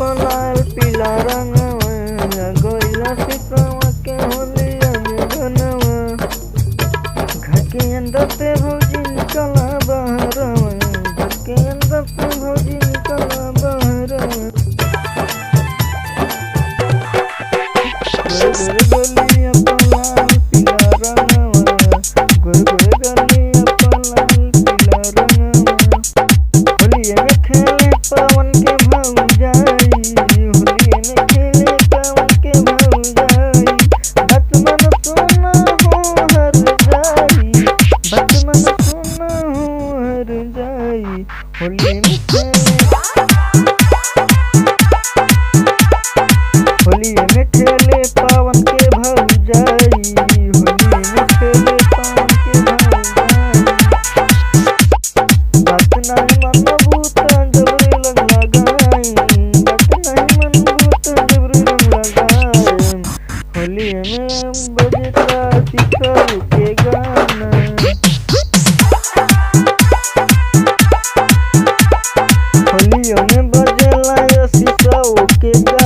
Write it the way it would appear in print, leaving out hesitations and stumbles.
लाल पीला रंगवा गोइला सिसवा के होलिया में बनवा घर के अंदर से भौजी निकला बहरवा घर के अंदर से भौजी निकला बहरवा गोरे गोलिया लाल पीला रंगवा गोरे गोलिया लाल पीला रंगवा होलिया में खेले पवन के भौजाई होलिया में खेले पवन के भौजाई बात मन सुना हो हर जाई बात मन सुना हो हर जाई होलिया में खेले पवन के भौजाई होलिया में खेले पवन के भौजाई बात नहीं मन भूत जबरी लग लगाई बात नहीं मन भूत जबरी लग लगाई होलिया में बजता शिखर के गाना होलिया में बजला शिशा के गाना।